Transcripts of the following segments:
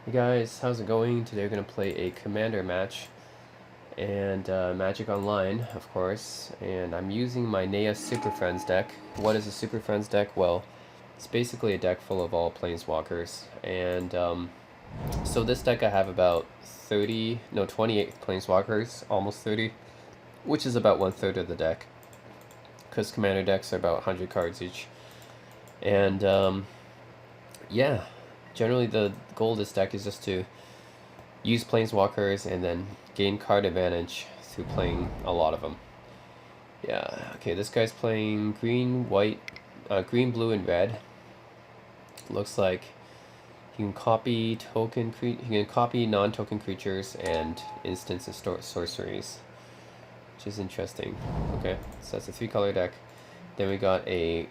Hey guys, how's it going? Today we're going to play a Commander match and Magic Online, of course, and I'm using my Naya Superfriends deck. What is a Superfriends deck? Well, it's basically a deck full of all Planeswalkers, and so this deck I have about 28 Planeswalkers, almost 30, which is about 1/3 of the deck, because Commander decks are about 100 cards each, and yeah, generally the goal of this deck is just to use Planeswalkers and then gain card advantage through playing a lot of them. Yeah, okay, this guy's playing green, white, green, blue, and red. Looks like he can copy he can copy non-token creatures and instants and sorceries, which is interesting. Okay, so that's a 3-color deck. Then we got a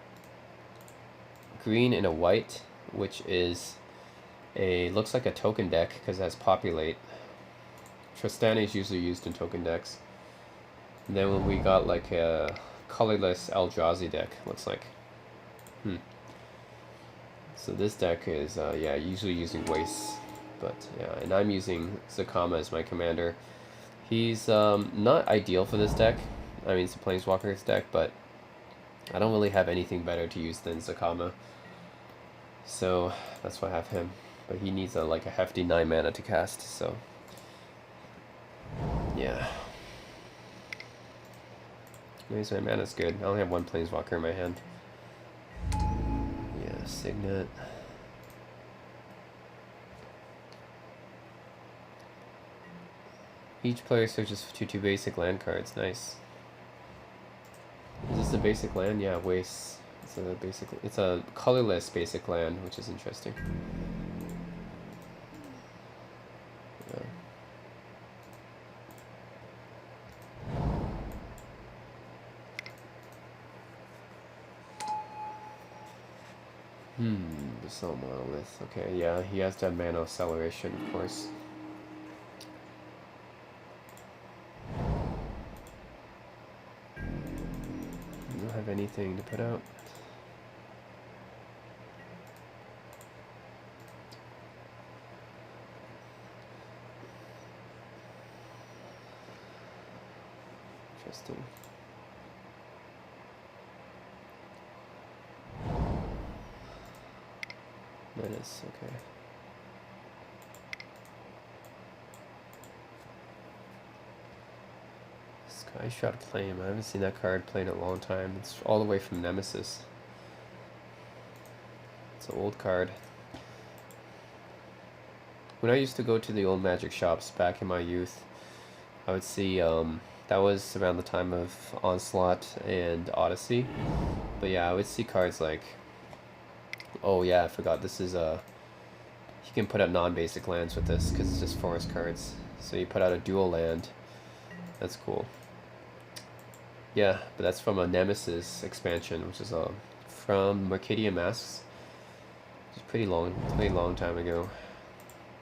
green and a white, which is looks like a token deck because it has populate. Tristana is usually used in token decks. And then when we got like a colorless Eldrazi deck, looks like. So this deck is, yeah, usually using wastes. But yeah, and I'm using Zakama as my commander. He's not ideal for this deck. I mean, it's a Planeswalker's deck, but I don't really have anything better to use than Zakama. So that's why I have him. But he needs like a hefty 9 mana to cast, so yeah. Anyways, my mana's good. I only have 1 Planeswalker in my hand. Yeah, Signet. Each player searches for 2/2 basic land cards. Nice. Is this a basic land? Yeah, wastes. It's a colorless basic land, which is interesting. Yeah. The Cell Monolith. Okay, yeah, he has to have mana acceleration, of course. I don't have anything to put out. Interesting. Menace, okay. Skyshot Flame. I haven't seen that card played in a long time. It's all the way from Nemesis. It's an old card. When I used to go to the old Magic shops back in my youth, I would see, that was around the time of Onslaught and Odyssey. But yeah, I would see cards like, oh yeah, I forgot, this is you can put out non-basic lands with this because it's just forest cards. So you put out a dual land. That's cool. Yeah, but that's from a Nemesis expansion, which is from Mercadia Masks. It's pretty long time ago.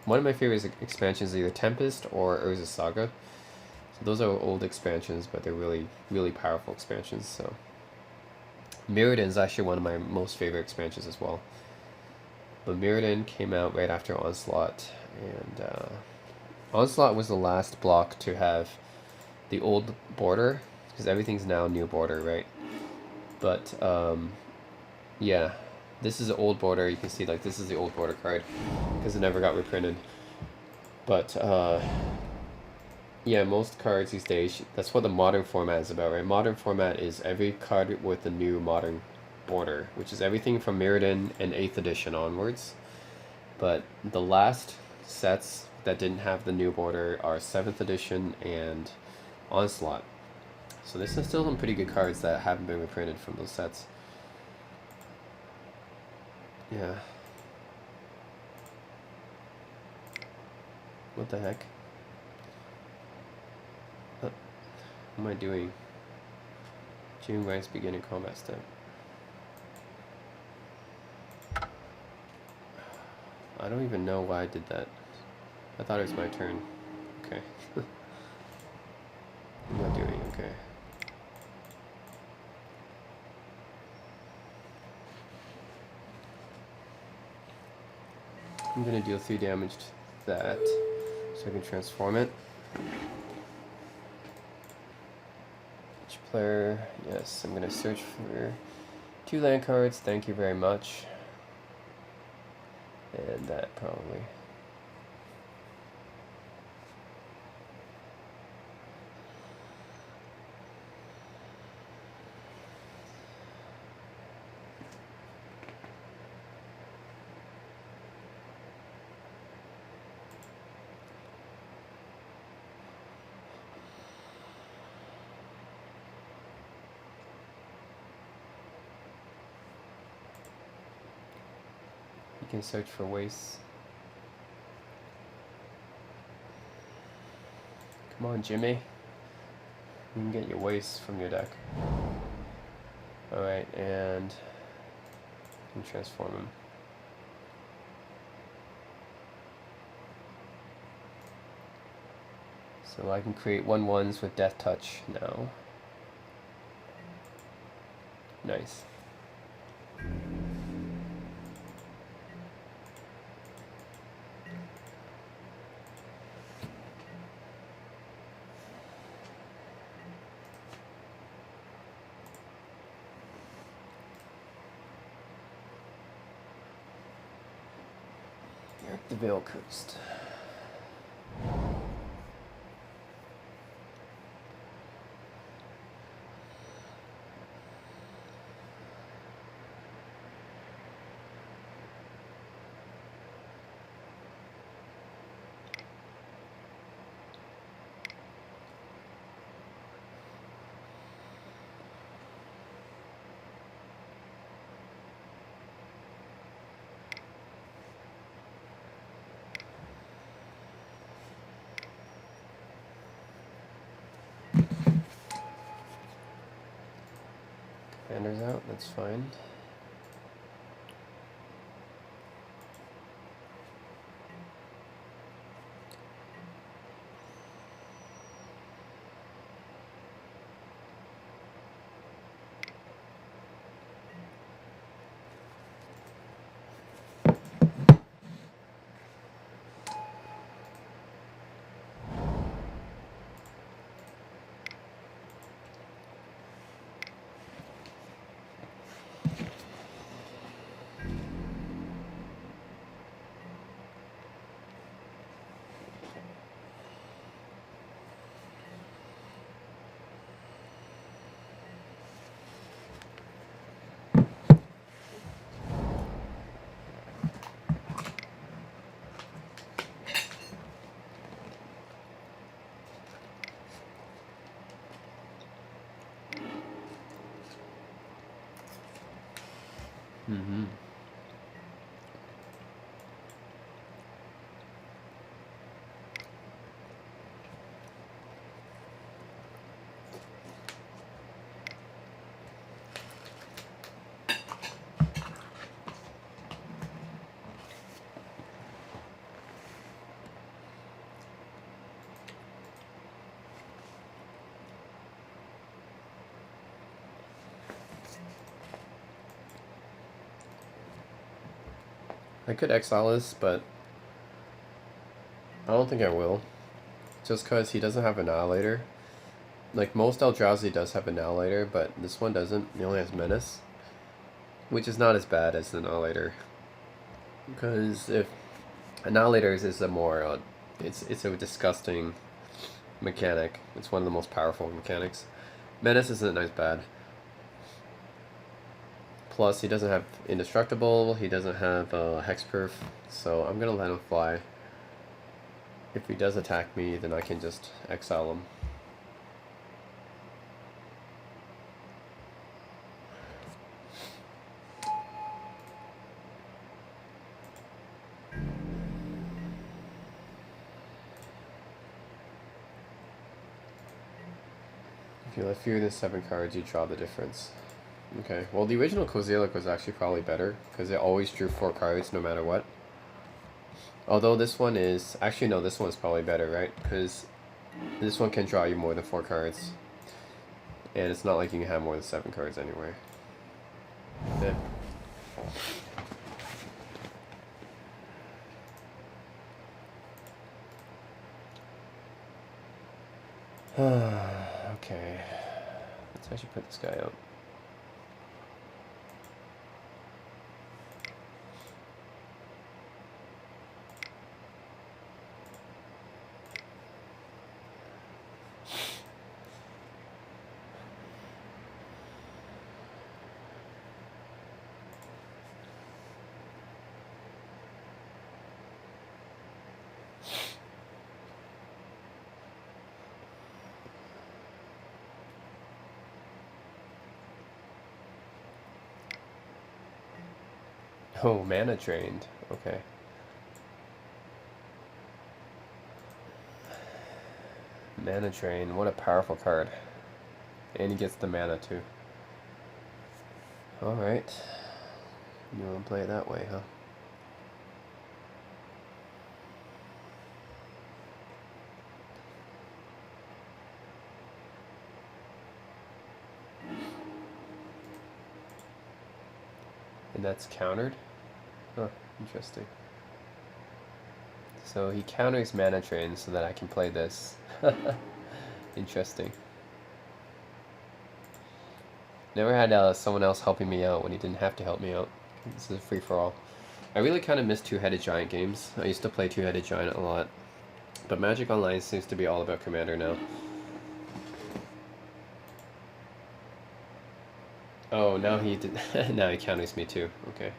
One of my favorite expansions is either Tempest or Urza Saga. So those are old expansions, but they're really powerful expansions. So Mirrodin is actually one of my most favorite expansions as well. But Mirrodin came out right after Onslaught, and Onslaught was the last block to have the old border, because everything's now new border, right? But yeah, this is the old border. You can see like this is the old border card because it never got reprinted. But yeah, most cards these days, that's what the modern format is about, right? Modern format is every card with the new modern border, which is everything from Mirrodin and 8th edition onwards. But the last sets that didn't have the new border are 7th edition and Onslaught. So there's still some pretty good cards that haven't been reprinted from those sets. Yeah. What the heck? What am I doing? June Rice beginning combat step. I don't even know why I did that. I thought it was my turn. Okay. What am I doing? Okay. I'm gonna deal 3 damage that so I can transform it. Each player, yes, I'm gonna search for 2 land cards, thank you very much. And that probably. You can search for wastes. Come on, Jimmy. You can get your wastes from your deck. Alright, and you can transform them. So I can create 1/1s with Death Touch now. Nice. You're at the Veil Coast. Commander's out, that's fine. Mm-hmm. I could exile this, but I don't think I will. Just because he doesn't have Annihilator. Like, most Eldrazi does have Annihilator, but this one doesn't. He only has Menace. Which is not as bad as Annihilator. Because if Annihilators is a more... it's a disgusting mechanic. It's one of the most powerful mechanics. Menace isn't as bad. Plus, he doesn't have Indestructible, he doesn't have Hexproof, so I'm gonna let him fly. If he does attack me, then I can just exile him. If you let fewer than 7 cards, you draw the difference. Okay, well the original Kozilek was actually probably better, because it always drew 4 cards no matter what. Although this one is... Actually no, this one's probably better, right? Because this one can draw you more than 4 cards. And it's not like you can have more than 7 cards anyway. Yeah. Okay. Let's actually put this guy out. Oh, mana drained. Okay. Mana drain. What a powerful card. And he gets the mana too. Alright. You want to play it that way, huh? And that's countered? Huh, interesting. So he counters mana drain so that I can play this. Interesting. Never had someone else helping me out when he didn't have to help me out. This is a free-for-all. I really kind of miss Two-Headed Giant games. I used to play Two-Headed Giant a lot. But Magic Online seems to be all about Commander now. Oh, now he did. Now he counters me too. Okay.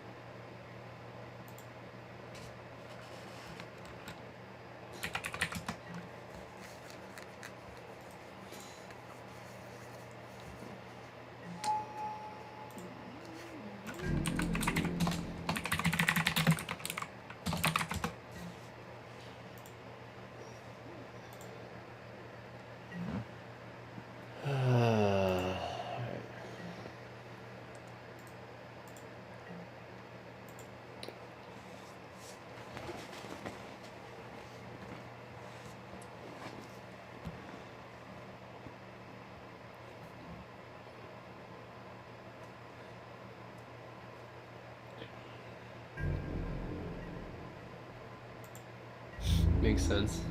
Makes sense.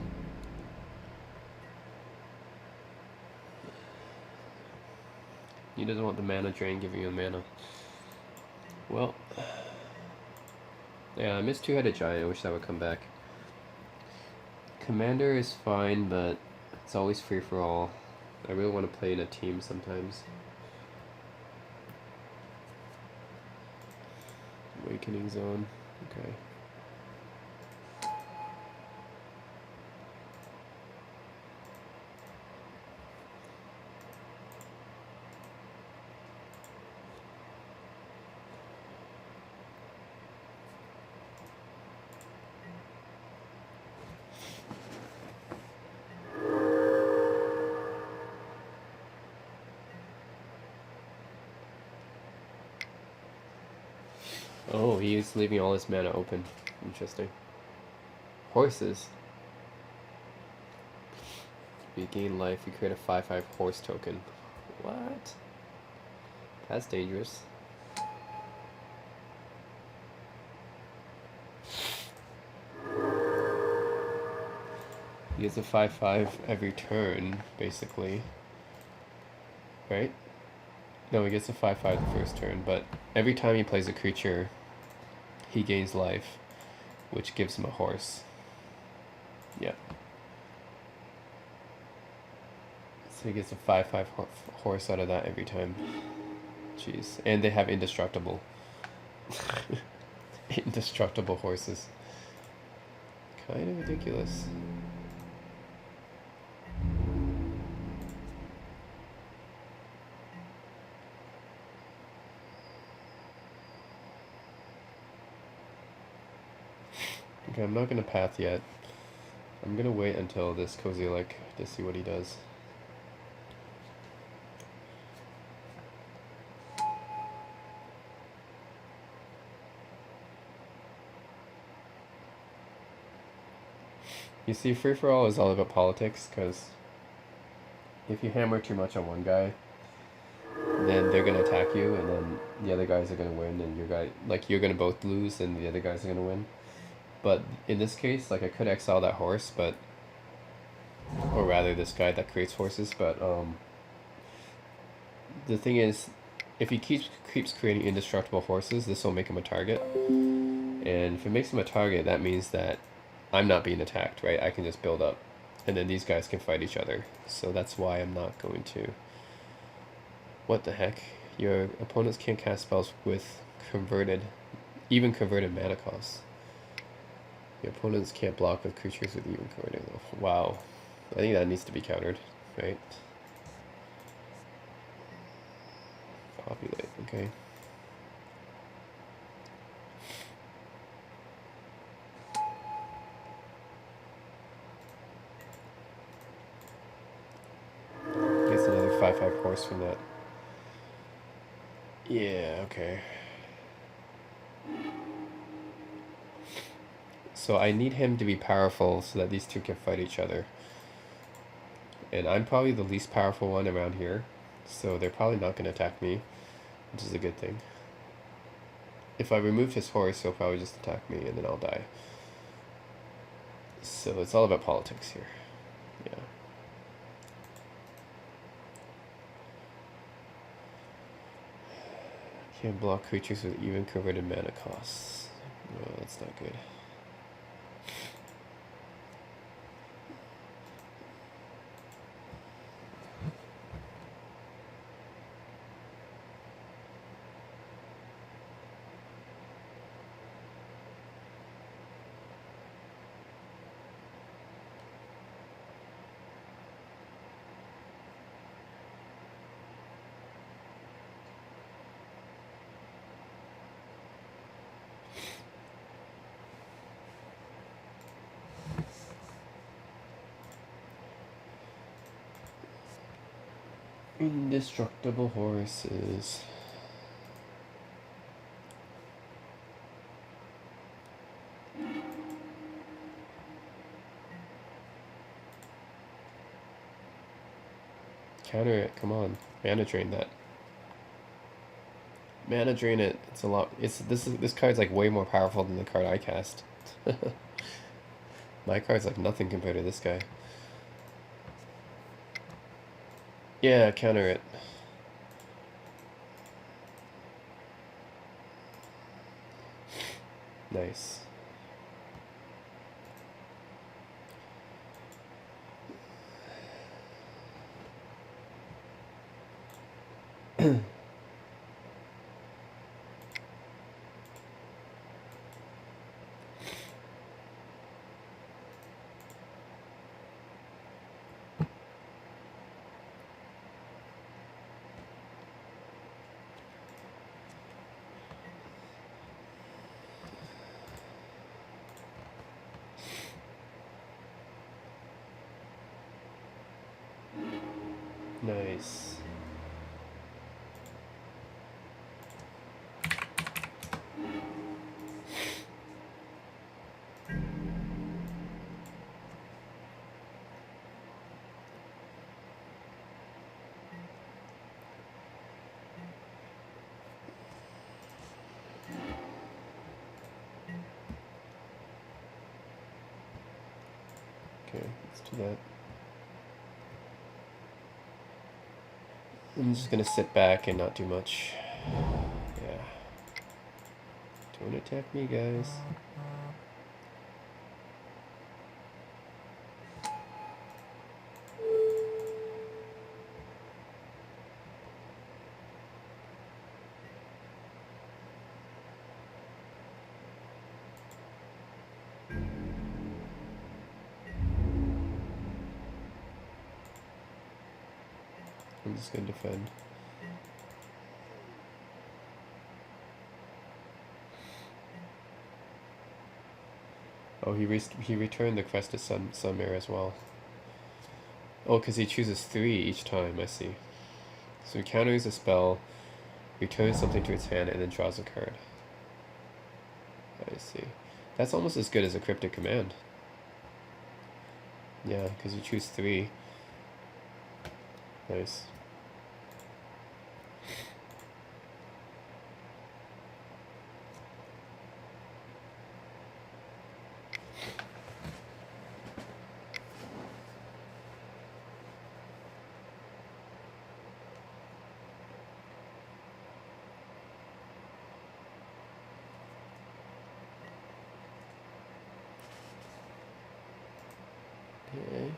He doesn't want the mana drain giving you mana. Well, yeah, I miss Two-Headed Giant. I wish that would come back. Commander is fine, but it's always free for all. I really want to play in a team sometimes. Awakening Zone. Okay. Oh, he's leaving all his mana open. Interesting. Horses. If you gain life, you create a 5/5 horse token. What? That's dangerous. He gets a 5/5 every turn, basically. Right? No, he gets a 5/5 the first turn, but every time he plays a creature, he gains life, which gives him a horse. Yeah. So he gets a 5/5 horse out of that every time. Jeez. And they have indestructible. Indestructible horses. Kind of ridiculous. Okay, I'm not gonna path yet. I'm gonna wait until this Kozilek to see what he does. You see, free-for-all is all about politics, because if you hammer too much on one guy, then they're gonna attack you, and then the other guys are gonna win, and you're gonna both lose, and the other guys are gonna win. But in this case, like, I could exile that horse, but Or rather, this guy that creates horses, but the thing is, if he keeps creating indestructible horses, this will make him a target. And if it makes him a target, that means that I'm not being attacked, right? I can just build up. And then these guys can fight each other. So that's why I'm not going to. What the heck? Your opponents can't cast spells with even converted mana costs. Your opponents can't block with creatures with even converted. Wow. I think that needs to be countered, right? Populate, okay. Gets another 5/5 horse from that. Yeah, okay. So I need him to be powerful so that these two can fight each other. And I'm probably the least powerful one around here, so they're probably not going to attack me, which is a good thing. If I remove his horse, he'll probably just attack me and then I'll die. So it's all about politics here. Yeah. Can't block creatures with even converted mana costs. No, that's not good. Indestructible horses. Counter it, come on. Mana drain that. Mana drain it. It's a lot. This card's like way more powerful than the card I cast. My card's like nothing compared to this guy. Yeah, counter it. Nice. Nice. Okay, let's do that. I'm just gonna sit back and not do much. Yeah. Don't attack me, guys. I'm just gonna defend. Oh, he returned the Crested Sunmare as well. Oh, because he chooses 3 each time, I see. So he counters a spell, returns something to its hand, and then draws a card. I see. That's almost as good as a Cryptic Command. Yeah, because you choose 3. Nice. Okay.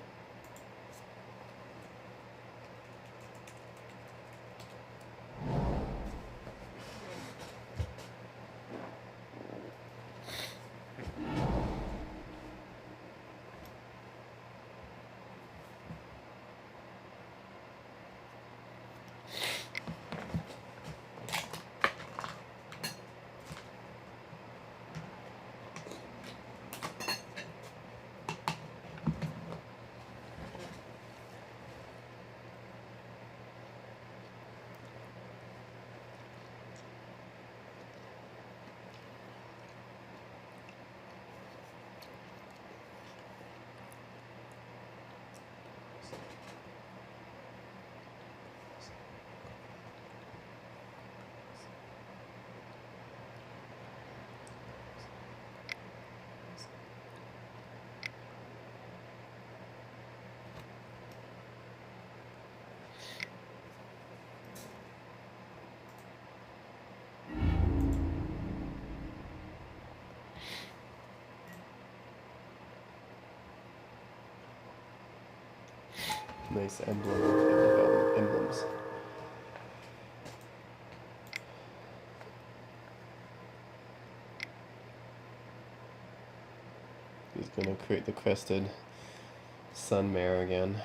Nice emblem of emblems. He's gonna create the crested sun mare again.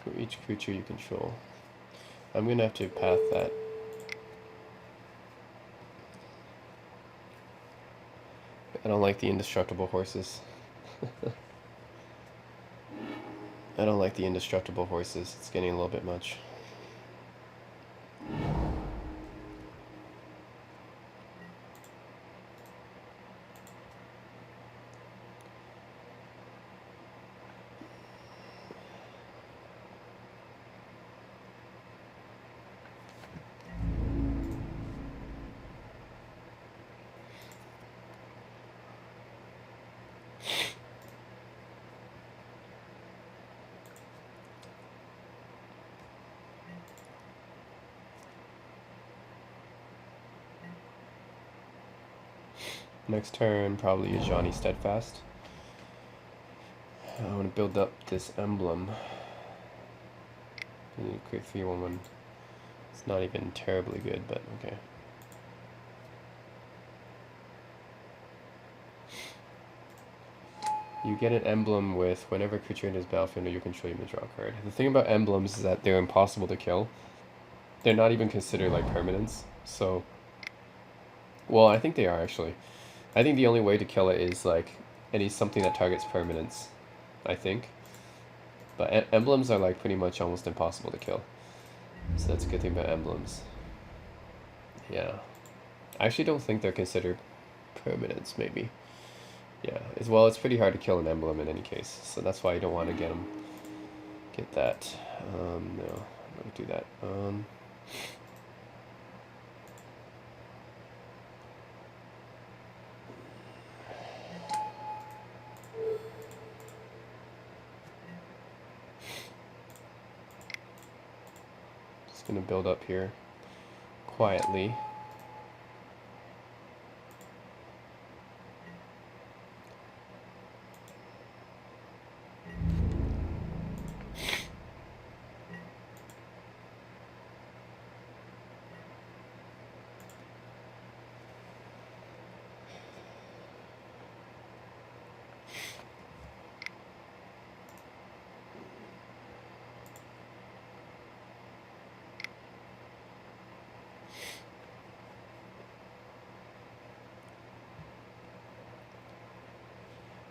For each creature you control. I'm gonna have to path that. I don't like the indestructible horses. I don't like the indestructible horses. It's getting a little bit much. Next turn, probably a Johnny Steadfast. I want to build up this emblem. I need to create 3/1/1. It's not even terribly good, but okay. You get an emblem with whenever a creature enters battlefield under your control, you may draw a card. The thing about emblems is that they're impossible to kill. They're not even considered like permanents. So, well, I think they are actually. I think the only way to kill it is like something that targets permanents, I think. But emblems are like pretty much almost impossible to kill. So that's a good thing about emblems. Yeah. I actually don't think they're considered permanents, maybe. Yeah, as well, it's pretty hard to kill an emblem in any case, so that's why you don't want to get that. No, don't do that. Just gonna build up here quietly.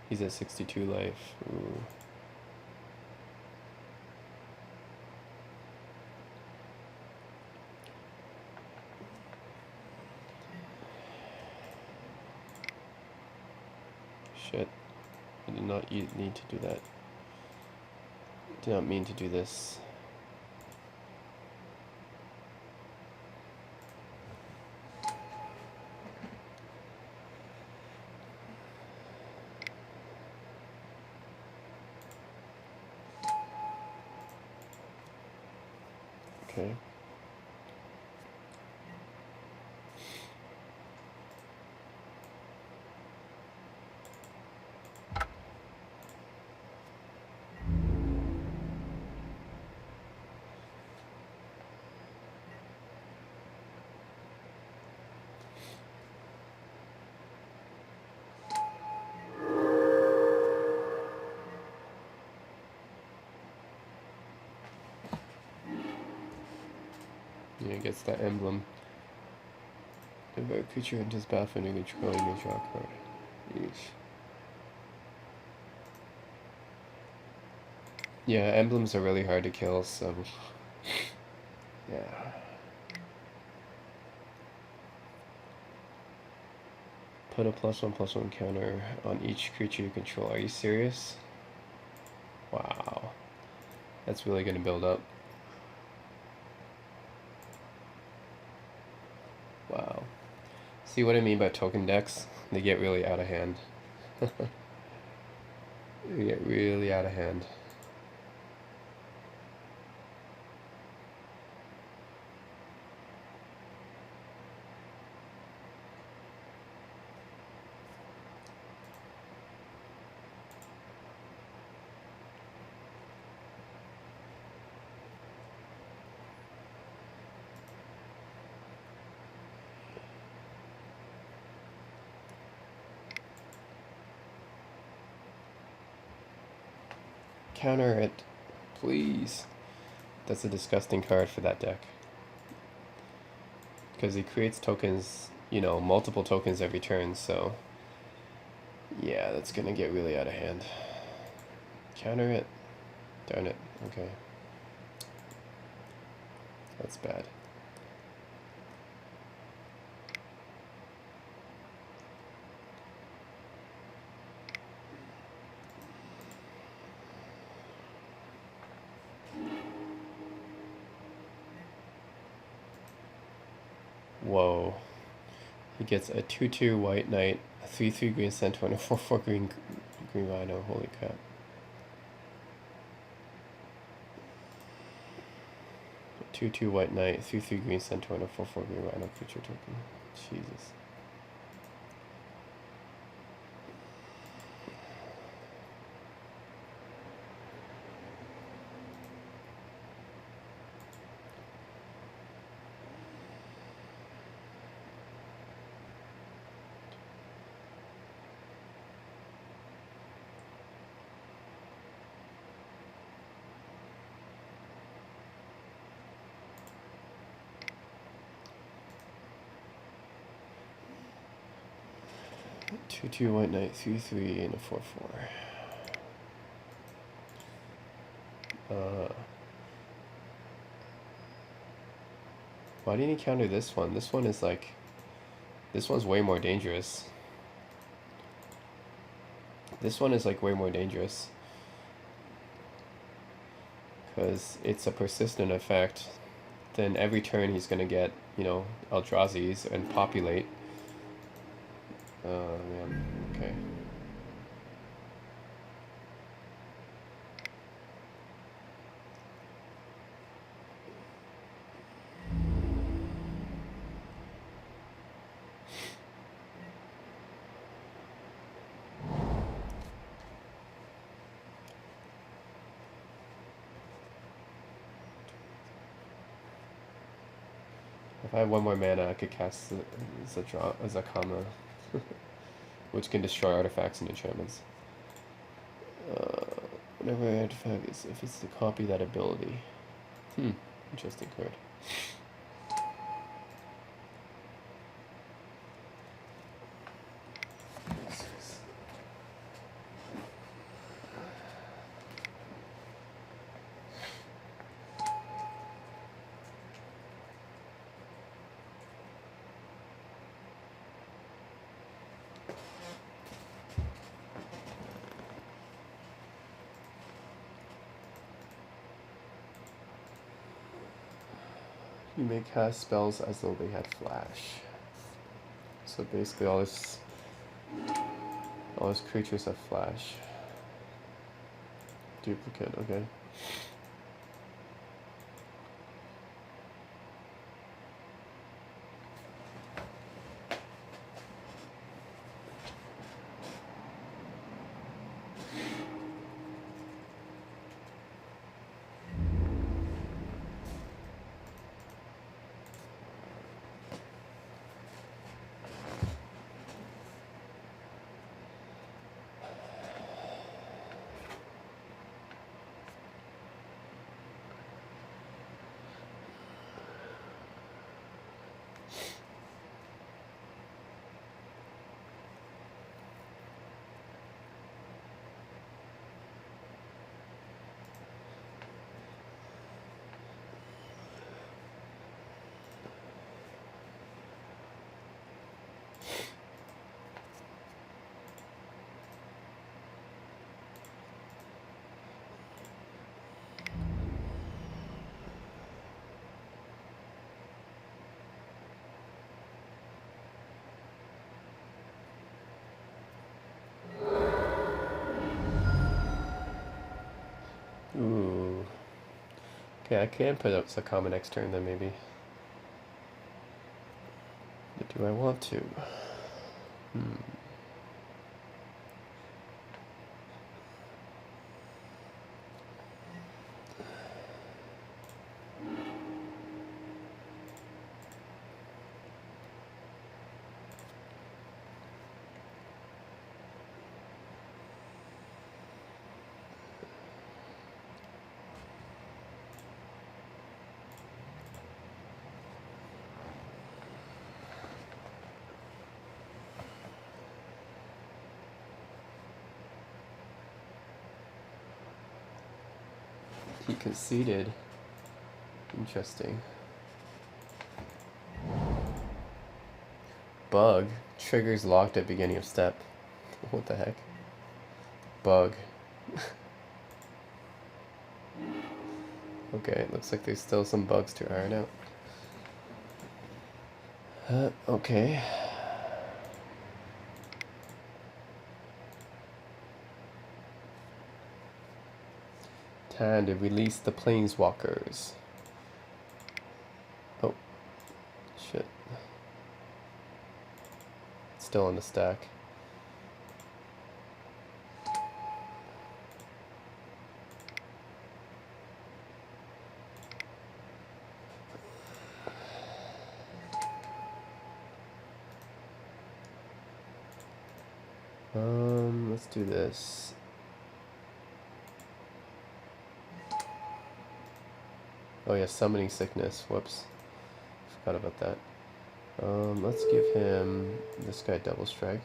He's at 62 life. Ooh. Shit. I did not need to do that. Did not mean to do this. Okay. Yeah, it gets that emblem. If a creature enters battlefield and you control, you may draw a card. Yeesh. Yeah, emblems are really hard to kill, so yeah. Put a +1/+1 counter on each creature you control. Are you serious? Wow. That's really gonna build up. Wow. See what I mean by token decks? They get really out of hand. They get really out of hand. Counter it, please. That's a disgusting card for that deck. Because he creates tokens, you know, multiple tokens every turn, so yeah, that's gonna get really out of hand. Counter it. Darn it. Okay. That's bad. Whoa. He gets a 2/2 white knight, a 3/3 green centaur, and a 4/4 green rhino. Holy crap. A 2/2 white knight, 3/3 green centaur, and a 4/4 green rhino creature token. Jesus. Two, 2 white knight, 3/3, and a 4/4. Why didn't he counter this one? This one is like, this one's way more dangerous. This one is like way more dangerous. Because it's a persistent effect. Then every turn he's gonna get, you know, Eldrazi's and populate. Oh man, okay. If I had one more mana, I could cast Zakama, which can destroy artifacts and enchantments. Whenever an artifact is, if it's to copy that ability. Interesting card. You may cast spells as though they had flash. So basically all his creatures have flash. Duplicate, okay. Ooh. Okay, I can put out a common next turn then maybe. But do I want to? He conceded. Interesting. Bug. Triggers locked at beginning of step. What the heck? Bug. Okay, it looks like there's still some bugs to iron out. Okay. Time to release the planeswalkers. Oh. Shit. It's still on the stack. Let's do this. Oh yeah, summoning sickness. Whoops. Forgot about that. Let's give him this guy double strike.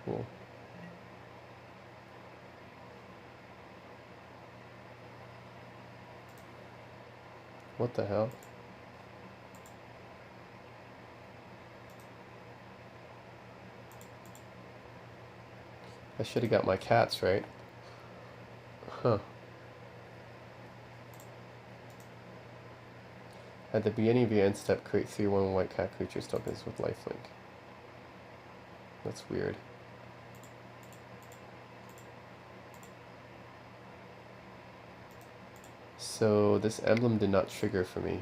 Cool. What the hell? I should have got my cats, right? Huh. At the beginning of your end step, create 3/1 white cat creatures tokens with lifelink. That's weird. So this emblem did not trigger for me.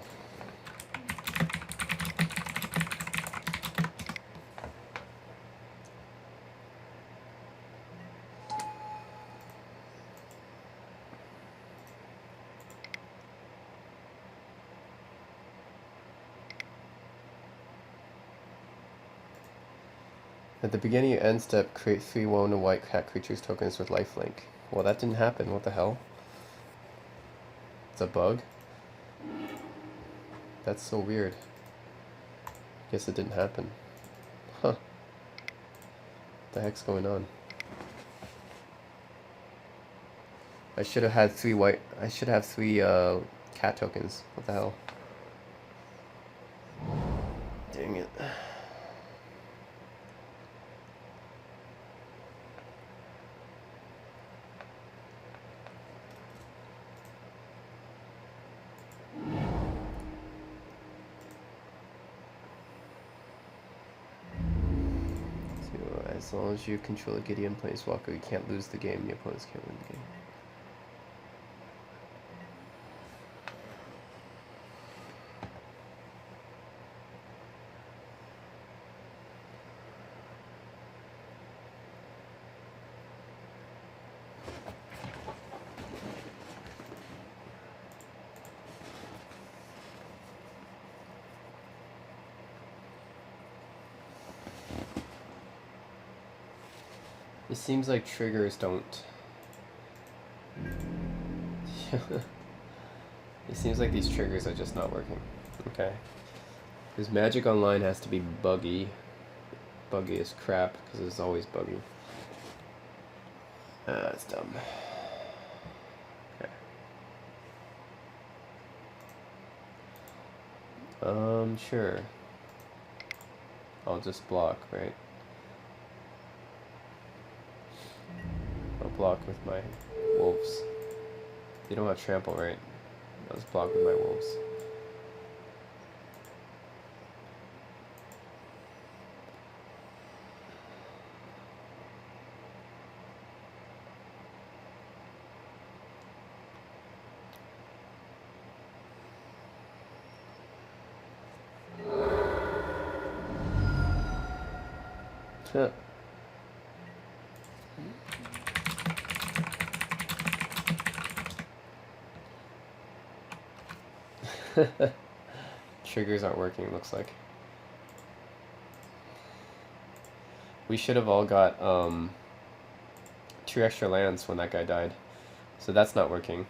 At the beginning of end step, create 3/1 white cat creatures tokens with lifelink. Well, that didn't happen. What the hell? It's a bug? That's so weird. Guess it didn't happen. Huh. What the heck's going on? I should have had I should have three cat tokens. What the hell? Dang it. So, as long as you control a Gideon Planeswalker, you can't lose the game. Your opponents can't win the game. It seems like triggers don't. It seems like these triggers are just not working. Okay. Because Magic Online has to be buggy. Buggy as crap, because it's always buggy. That's dumb. Okay. Sure. I'll just block, right? I'll block with my wolves. They don't have trample, right? I'll just block with my wolves. Huh. Triggers aren't working, looks like. We should have all got 2 extra lands when that guy died. So that's not working.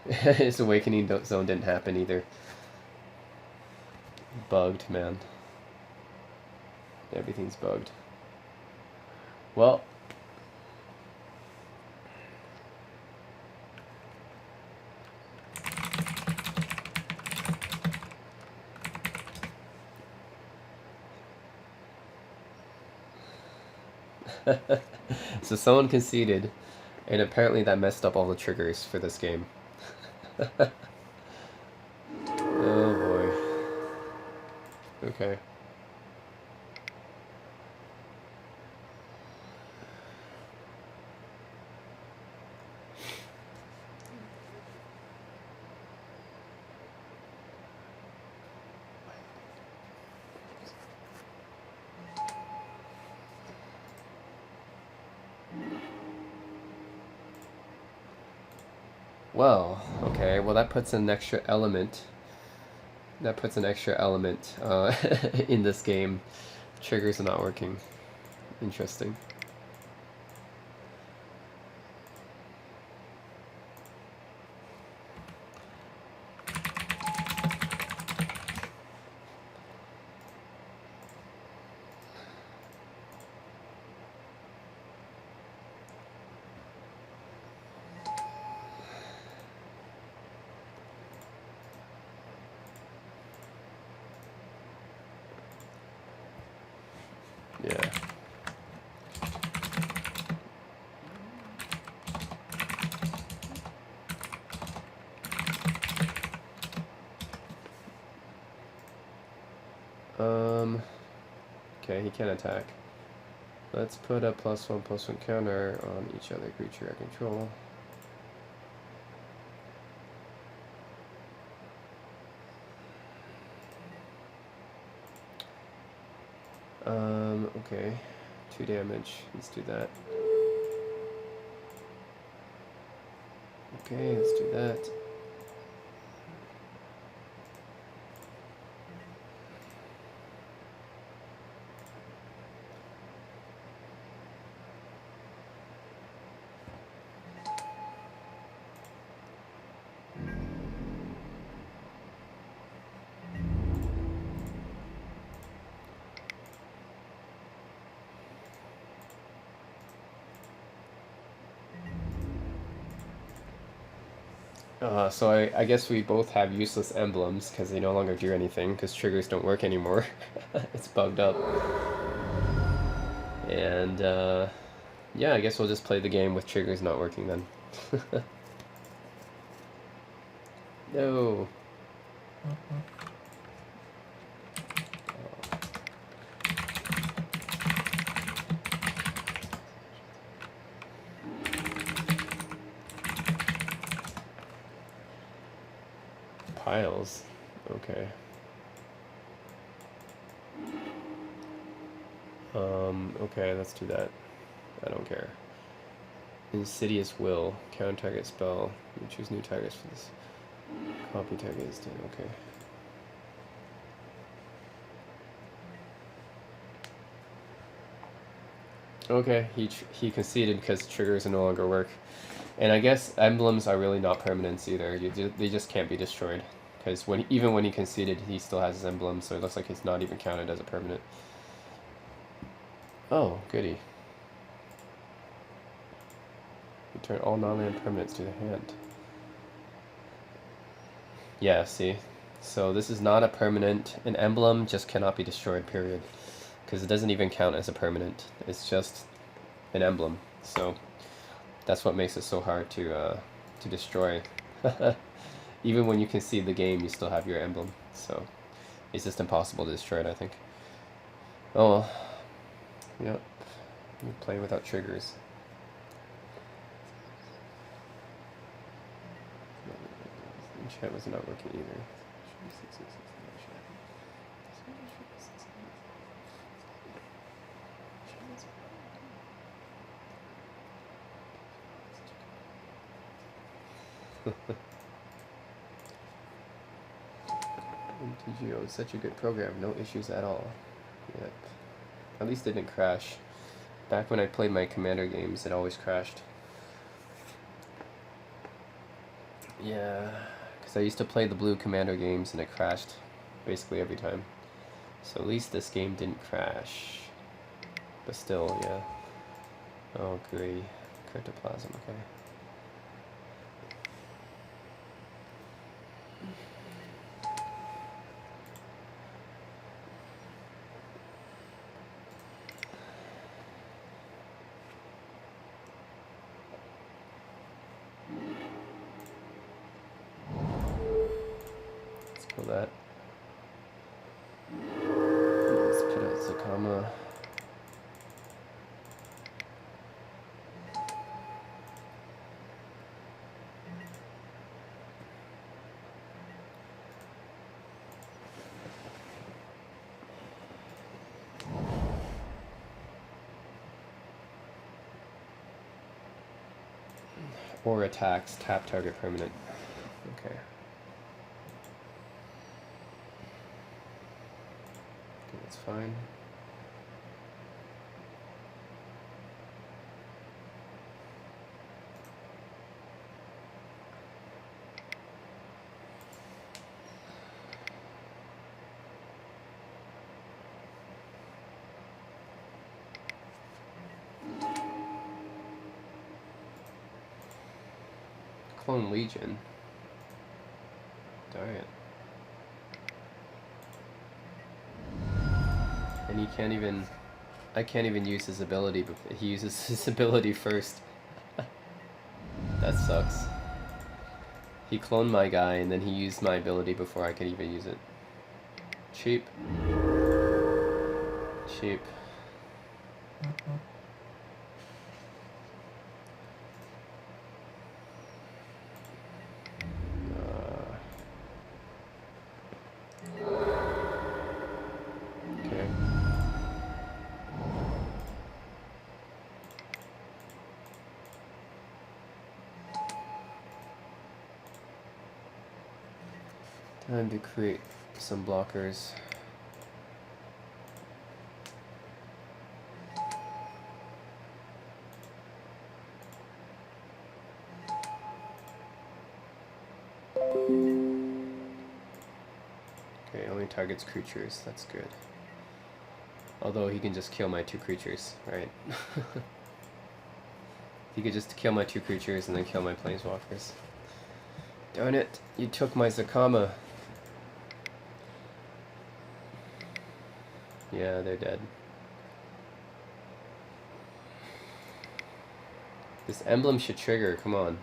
His awakening zone didn't happen either. Bugged, man. Everything's bugged. Well. So someone conceded, and apparently that messed up all the triggers for this game. Oh boy. Okay. Well, okay, well that puts an extra element. That puts an extra element in this game. Triggers are not working. Interesting. Yeah. Okay, he can attack. Let's put a +1/+1 counter on each other creature I control. Okay. 2 damage. Let's do that. Okay, let's do that. So I guess we both have useless emblems because they no longer do anything because triggers don't work anymore. It's bugged up. And yeah, I guess we'll just play the game with triggers not working then. No. Piles. Okay. Okay, let's do that. I don't care. Insidious Will. Counter target spell. You choose new targets for this. Copy target instead. Okay. Okay, he conceded because triggers no longer work. And I guess emblems are really not permanents either. They just can't be destroyed. Because even when he conceded, he still has his emblem, so it looks like it's not even counted as a permanent. Oh, goody. Return all non-land permanents to the hand. Yeah, see? So this is not a permanent. An emblem just cannot be destroyed, period. Because it doesn't even count as a permanent. It's just an emblem. So that's what makes it so hard to destroy. Even when you concede the game, you still have your emblem. So it's just impossible to destroy it, I think. Oh well. Yep. You play without triggers. Chat was not working either. MTG is such a good program, no issues at all. Yep. At least it didn't crash. Back when I played my Commander games, it always crashed. Yeah, because I used to play the blue Commander games and it crashed basically every time. So at least this game didn't crash. But still, yeah. Oh, great. Cryptoplasm, okay. Let's kill that. Let's put out Zakama. Or attacks, tap target permanent. Okay. That's fine. Clone Legion. Darn. And he can't even... I can't even use his ability, but he uses his ability first. That sucks. He cloned my guy, and then he used my ability before I could even use it. Cheap. Cheap. Okay. Time to create some blockers. Okay, only targets creatures. That's good. Although he can just kill my 2 creatures, right? He could just kill my 2 creatures and then kill my planeswalkers. Darn it, you took my Zakama. Yeah, they're dead. This emblem should trigger, come on.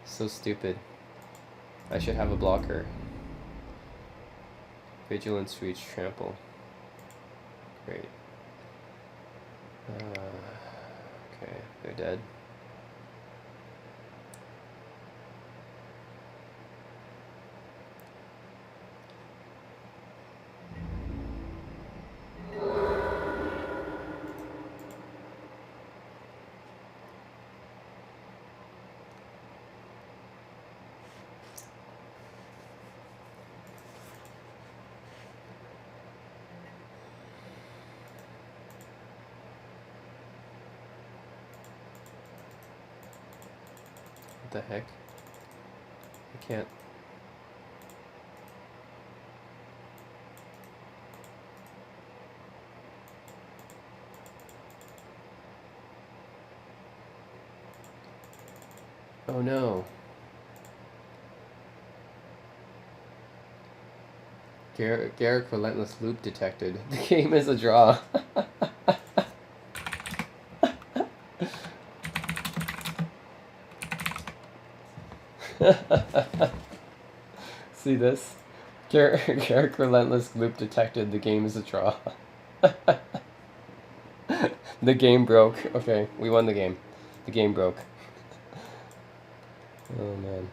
So stupid. I should have a blocker. Vigilance, reach, trample. Great. Okay, they're dead. What the heck? I can't. Oh no. Garrick Relentless Loop detected. The game is a draw. See this? Garrick Relentless Loop detected. The game is a draw. The game broke. Okay, we won the game. The game broke. Oh man.